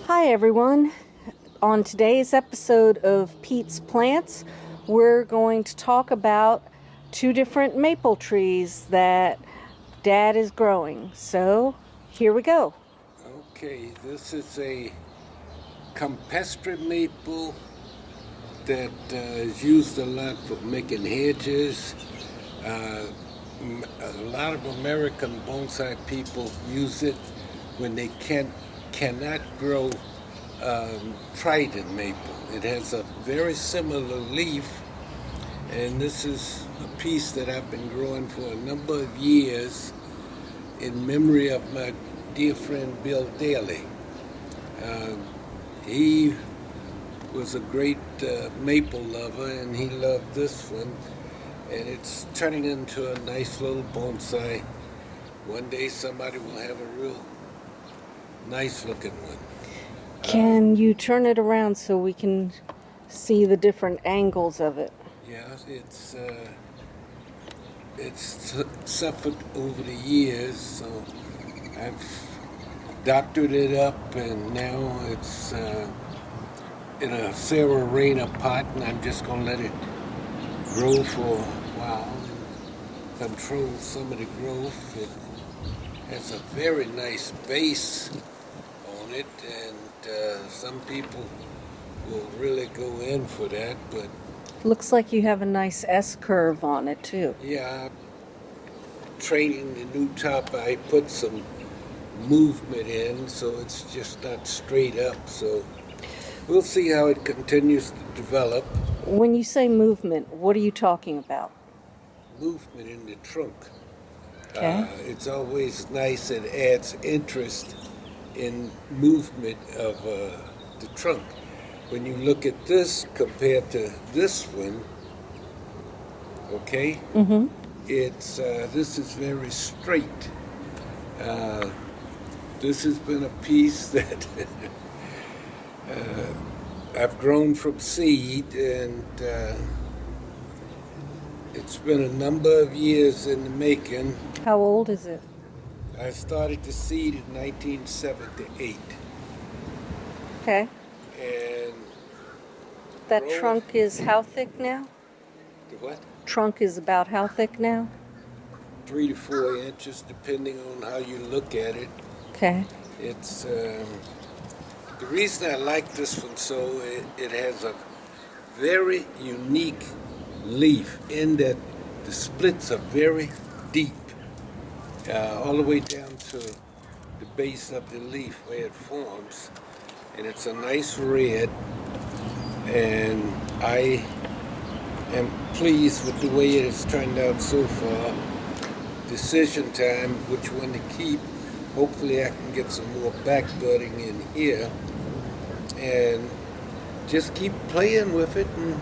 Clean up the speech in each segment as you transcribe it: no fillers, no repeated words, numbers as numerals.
Hi everyone. On today's episode of Pete's Plants, we're going to talk about two different maple trees that Dad is growing. So, here we go. Okay, this is a campestre maple that is used a lot for making hedges. A lot of American bonsai people use it when they cannot grow trident maple. It has a very similar leaf, and this is a piece that I've been growing for a number of years in memory of my dear friend Bill Daly. He was a great maple lover, and he loved this one, and it's turning into a nice little bonsai. One day somebody will have a real nice looking one. Can you turn it around so we can see the different angles of it? Yeah, it's suffered over the years, so I've doctored it up, and now it's in a Sara Rayner pot, and I'm just going to let it grow for a while and control some of the growth. It has a very nice base on it, and some people will really go in for that, but Looks like you have a nice S-curve on it too. yeah, training the new top, I put some movement in, so it's just not straight up. So we'll see how it continues to develop. When you say movement, what are you talking about? Movement in the trunk. Okay. It's always nice. It adds interest in movement of the trunk. When you look at this compared to this one, okay, it's this is very straight. This has been a piece that I've grown from seed, and it's been a number of years in the making. How old is it? I started the seed in 1978, Okay. and That Roll. trunk is how thick now? the what? Trunk is about how thick now? 3 to 4 inches, depending on how you look at it. Okay. It's the reason I like this one so it has a very unique leaf in that the splits are very deep, all the way down to the base of the leaf where it forms, and it's a nice red, and I am pleased with the way it has turned out so far. Decision time, which one to keep. Hopefully I can get some more back budding in here, and just keep playing with it and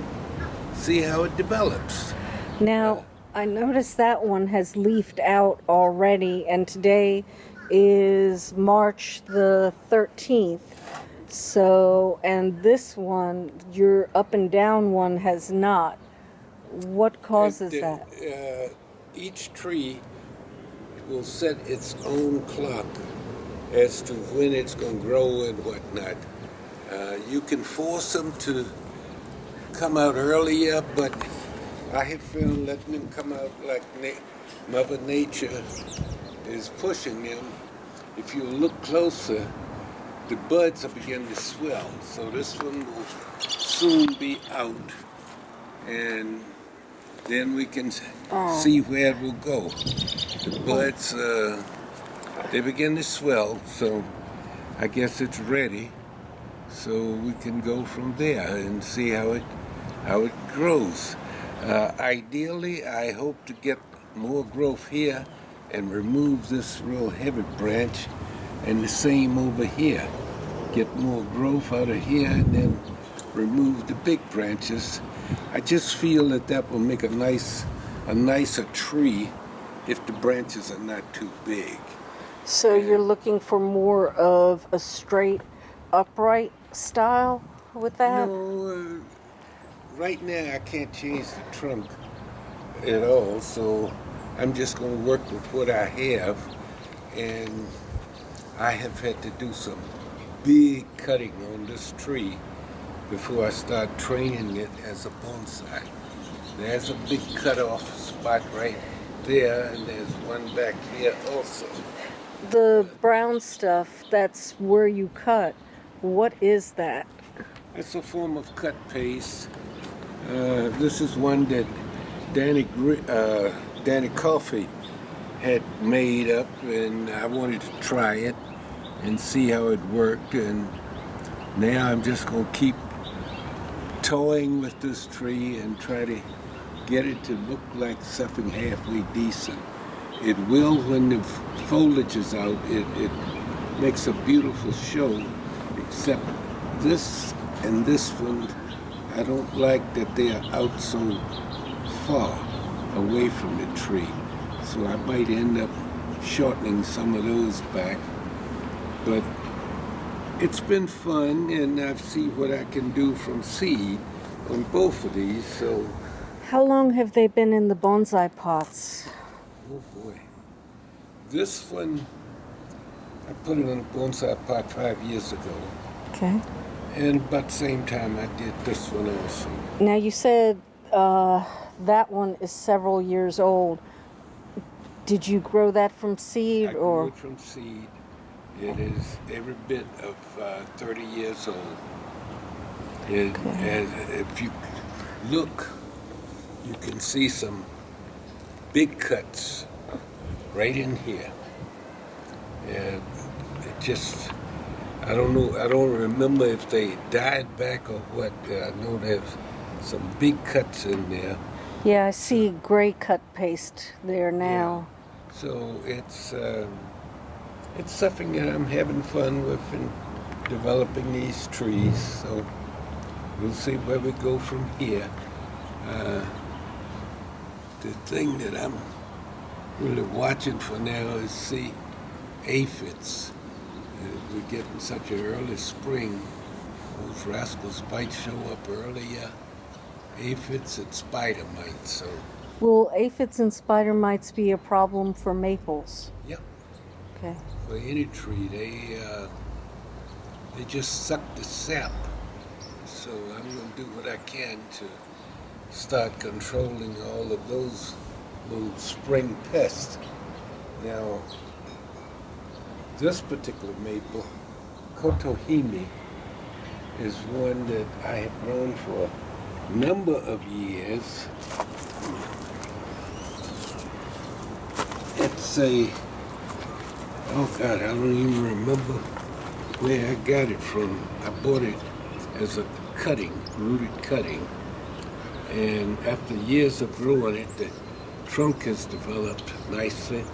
see how it develops. Now, I noticed that one has leafed out already, and today is March the 13th. So, and this one, your up and down one, has not. What causes that? Each tree will set its own clock as to when it's going to grow and whatnot. You can force them to come out earlier, but I have found letting them come out like Mother Nature is pushing them. If you look closer, the buds are beginning to swell. So this one will soon be out, and then we can see where it will go. The buds, they begin to swell, so I guess it's ready. So we can go from there and see how it grows. Ideally, I hope to get more growth here and remove this real heavy branch, and the same over here. Get more growth out of here and then remove the big branches. I just feel that will make a nicer tree if the branches are not too big. So you're looking for more of a straight, upright style with that? No, right now I can't change the trunk at all, so I'm just going to work with what I have, and I have had to do some big cutting on this tree before I start training it as a bonsai. There's a big cutoff spot right there, and there's one back here also. The brown stuff, that's where you cut. What is that? It's a form of cut paste. This is one that Danny Coffey had made up, and I wanted to try it and see how it worked. And now I'm just going to keep toying with this tree and try to get it to look like something halfway decent. It will, when the foliage is out, it makes a beautiful show, except this and this one, I don't like that they are out so far away from the tree. So I might end up shortening some of those back. But it's been fun, and I've seen what I can do from seed on both of these. So, How long have they been in the bonsai pots? oh boy. This one, I put it in a bonsai pot 5 years ago. Okay. And about the same time I did this one also. Now you said that one is several years old. Did you grow that from seed I grew or? it from seed. It is every bit of 30 years old. And if you look, you can see some big cuts right in here. And it just, I don't know, I don't remember if they died back or what. I know there's some big cuts in there. Yeah, I see gray cut paste there now. So it's something that I'm having fun with in developing these trees. So we'll see where we go from here. The thing that I'm really watching for now is see aphids. We're getting such an early spring. Those rascals might show up earlier. Aphids and spider mites. So Will aphids and spider mites be a problem for maples? yeah, Okay. for any tree, they just suck the sap. So I'm going to do what I can to start controlling all of those little spring pests. Now, this particular maple, Kotohime, is one that I have grown for a number of years. It's a, oh God, I don't even remember where I got it from. I bought it as a cutting, rooted cutting. And after years of growing it, the trunk has developed nicely.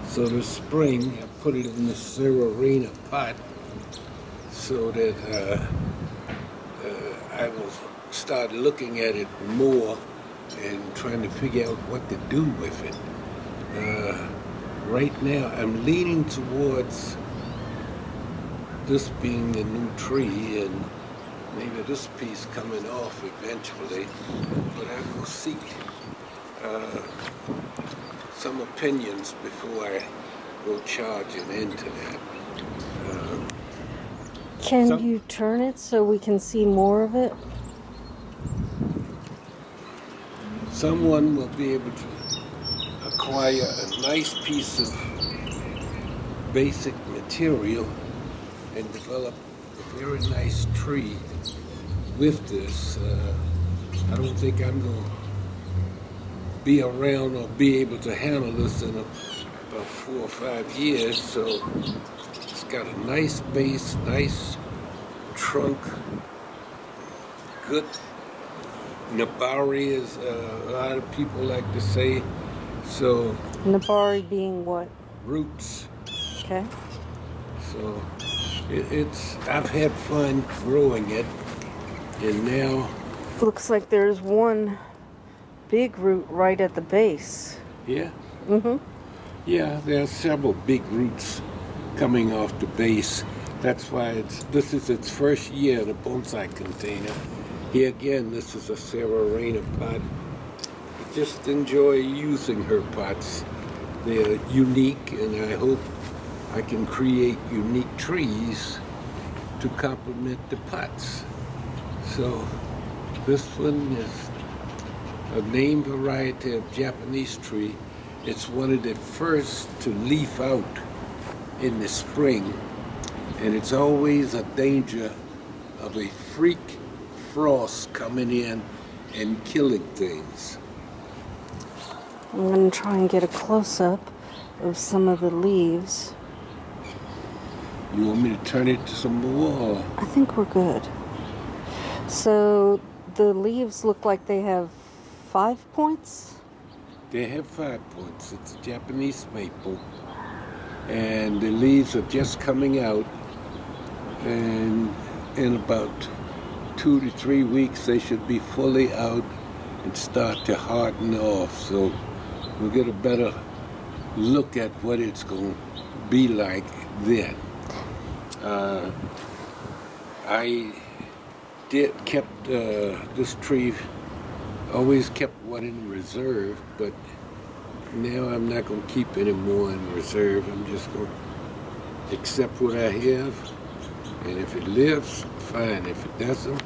So this spring, I put it in the Sara Rayner pot so that I will start looking at it more and trying to figure out what to do with it. Right now, I'm leaning towards this being the new tree and maybe this piece coming off eventually, but I will seek some opinions before I go charging into that. Can you turn it so we can see more of it? Someone will be able to acquire a nice piece of basic material and develop a very nice tree with this. I don't think I'm going to be around or be able to handle this in about 4 or 5 years, so it's got a nice base, nice trunk, good nabari, as a lot of people like to say. So Nabari being what? roots. Okay. So it's I've had fun growing it, and now Looks like there's one big root right at the base. yeah, Mm-hmm. yeah, there are several big roots coming off the base. That's why this is its first year in a bonsai container. Here again, this is a Sara Rayner pot. I just enjoy using her pots. They're unique, and I hope I can create unique trees to complement the pots. So this one is a name variety of Japanese tree. It's one of the first to leaf out in the spring, and it's always a danger of a freak frost coming in and killing things. I'm going to try and get a close-up of some of the leaves. You want me to turn it to some more? Or? I think we're good. So the leaves look like they have 5 points? They have 5 points. It's a Japanese maple. And the leaves are just coming out. And in about 2 to 3 weeks, they should be fully out and start to harden off. So we'll get a better look at what it's going to be like then. I kept this tree, always kept one in reserve, but now I'm not going to keep any more in reserve. I'm just going to accept what I have, and if it lives, fine. If it doesn't,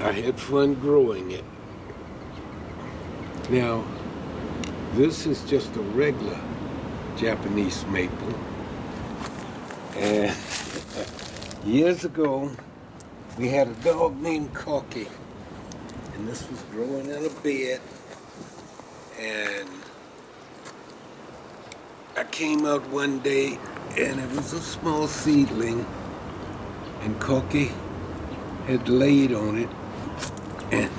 I had fun growing it. Now, this is just a regular Japanese maple, and years ago, we had a dog named Corky, and this was growing in a bed, and I came out one day, and it was a small seedling, and Corky had laid on it, and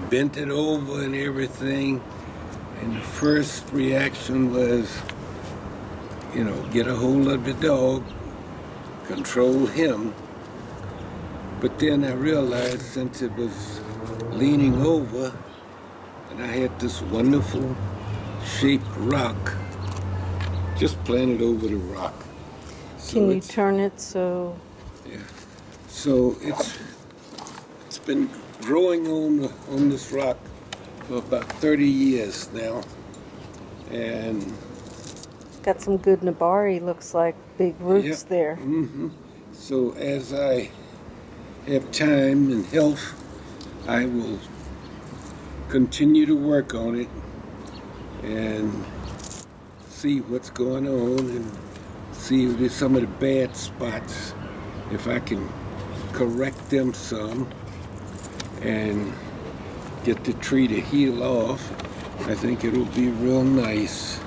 bent it over and everything, and the first reaction was, get a hold of the dog, control him. But then I realized, since it was leaning over and I had this wonderful shaped rock, just plant it over the rock. So can you turn it so? Yeah. So it's been growing on this rock for about 30 years now, and Got some good nabari, looks like, big roots there. Mm-hmm. So as I have time and health, I will continue to work on it and see what's going on and see if there's some of the bad spots, if I can correct them some and get the tree to heal off. I think it'll be real nice.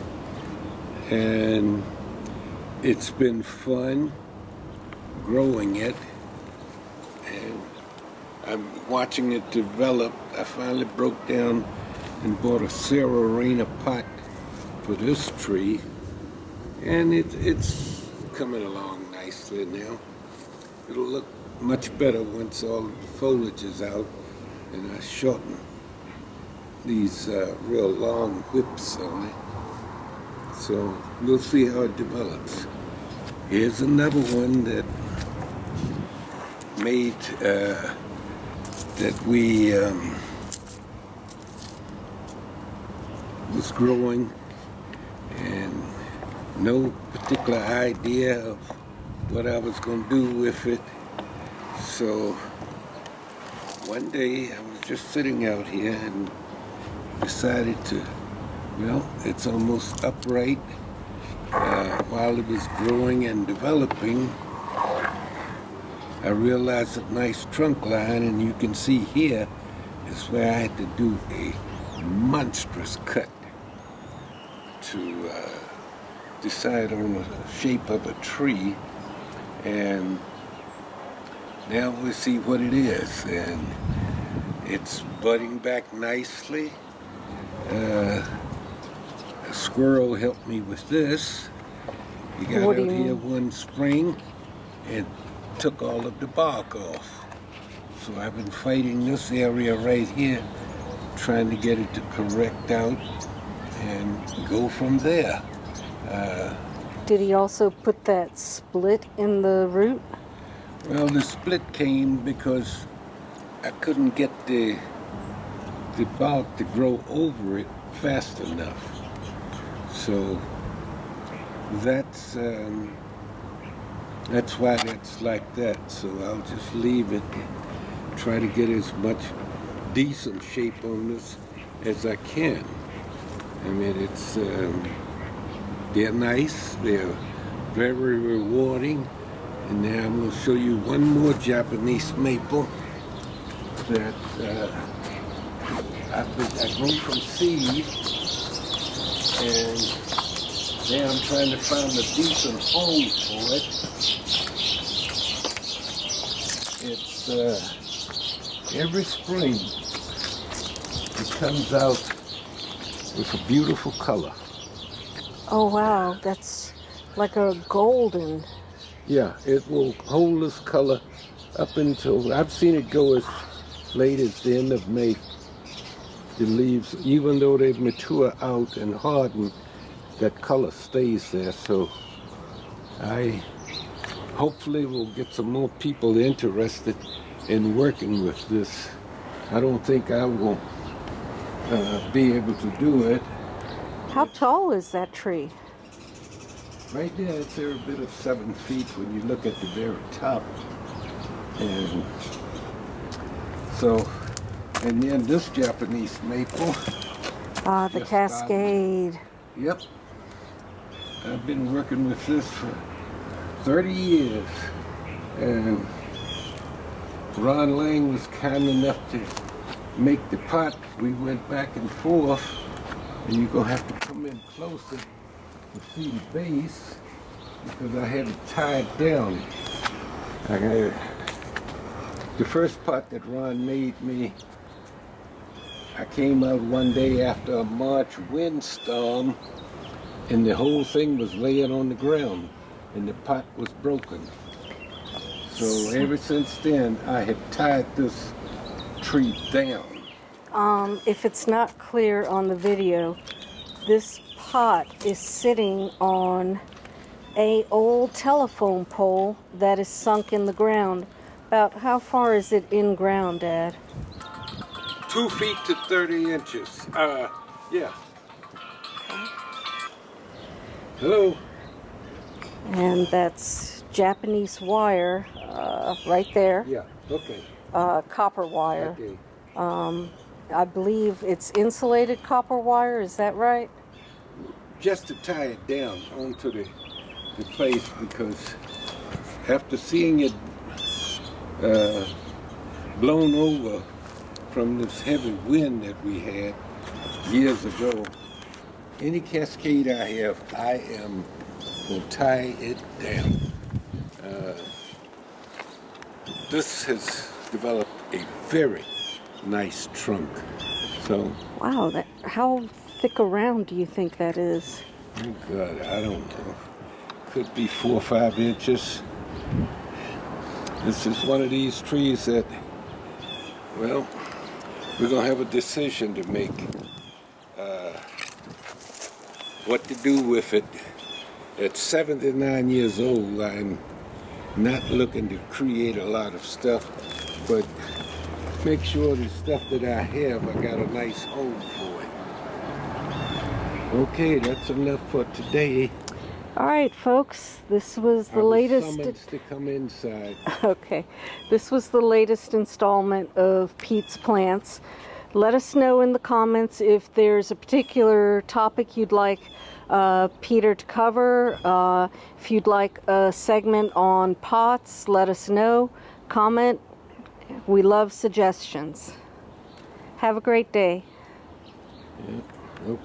And it's been fun growing it, and I'm watching it develop. I finally broke down and bought a Sara Rayner pot for this tree, and it's coming along nicely now. It'll look much better once all the foliage is out, and I shorten these real long whips on it. So we'll see how it develops. Here's another one that made that we was growing, and no particular idea of what I was going to do with it. So one day I was just sitting out here and decided to, it's almost upright. While it was growing and developing, I realized a nice trunk line, and you can see here is where I had to do a monstrous cut to decide on the shape of a tree, and now we see what it is, and it's budding back nicely. A squirrel helped me with this. He got out here one spring and took all of the bark off. So I've been fighting this area right here, trying to get it to correct out and go from there. Did he also put that split in the root? Well, the split came because I couldn't get the bark to grow over it fast enough. So that's That's why that's like that. So I'll just leave it. Try to get as much decent shape on this as I can. I mean, they're nice. They're very rewarding. And now I'm going to show you one more Japanese maple that I grew from seed, and now I'm trying to find a decent home for it. It's every spring it comes out with a beautiful color. Oh wow, that's like a golden. Yeah, it will hold this color up until, I've seen it go as late as the end of May. The leaves, even though they mature out and harden, that color stays there. So I hopefully will get some more people interested in working with this. I don't think I will be able to do it. How tall is that tree? Right there, it's every bit of 7 feet when you look at the very top. And so, and then this Japanese maple. Ah, the just cascade. Yep. I've been working with this for 30 years. And Ron Lang was kind enough to make the pot. We went back and forth. And you're going to have to come in closer to see the base because I had it tied down. The first pot that Ron made me, I came out one day after a March windstorm and the whole thing was laying on the ground and the pot was broken. So ever since then I have tied this tree down. If it's not clear on the video, this pot is sitting on a old telephone pole that is sunk in the ground. About how far is it in ground, Dad? 2 feet to 30 inches. Yeah. Hello. And that's Japanese wire right there. Yeah. Okay. Copper wire. Okay. I believe it's insulated copper wire, is that right? Just to tie it down onto the place, because after seeing it blown over from this heavy wind that we had years ago, any cascade I have, I am going to tie it down. This has developed a very nice trunk. So, wow, how thick around do you think that is? oh God, I don't know. Could be 4 or 5 inches. This is one of these trees that, well, we're going to have a decision to make what to do with it. At 79 years old, I'm not looking to create a lot of stuff, but make sure the stuff that I have, I got a nice home for it. Okay, that's enough for today. All right, folks, this was the I was latest. summons to come inside. Okay, this was the latest installment of Pete's Plants. Let us know in the comments if there's a particular topic you'd like Peter to cover. If you'd like a segment on pots, let us know. Comment. We love suggestions. Have a great day. Yeah. Okay.